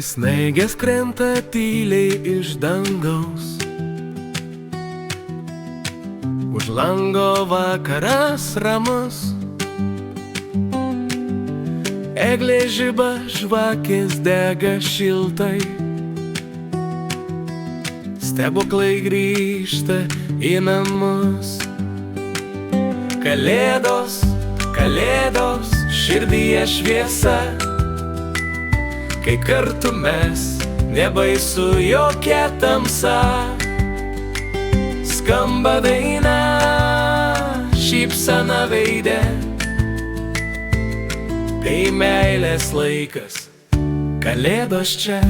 Snaigės krenta tyliai iš dangaus, už lango vakaras ramus. Eglė žiba, žvakės dega šiltai, stebuklai grįžta į namus. Kalėdos, kalėdos, širdyje šviesa, kai kartu mes, nebaisu jokia tamsa. Skamba daina, šypsena veide, tai meilės laikas, kalėdos čia.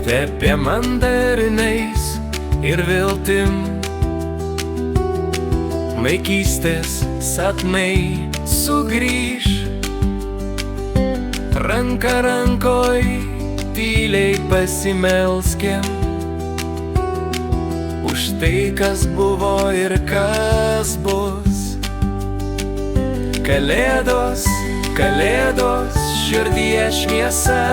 Kvepia mandarinais ir viltim, vaikystės sapnai sugrįš. Ranka rankoj tyliai pasimelskim už tai, kas buvo ir kas bus. Kalėdos, kalėdos, širdyje šviesa,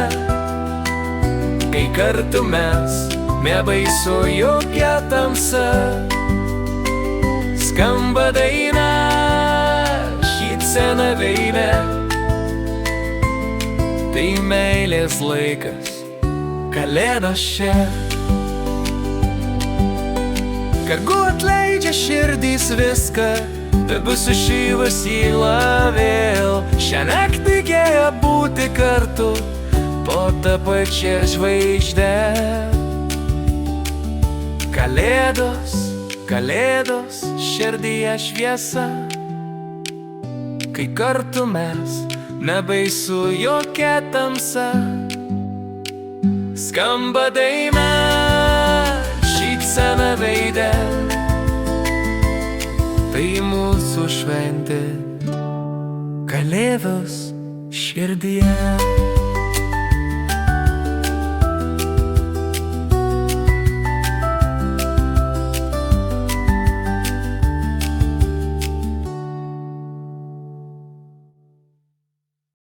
kai kartu mes, nebaisu jokia tamsa. Skamba daina, šypsena veide, tai meilės laikas, kalėdos čia. Tegu atleidžia širdys viską, tegu sušyvas įla vėl. Šią naktį gėja būti kartu po tą pačią žvaigždę. Kalėdos, kalėdos, širdyje šviesa, kai kartu mes, nebaisu jokia tamsa. Skamba daina, šypsena veide, tai mūsų šventė, kalėdos širdyje.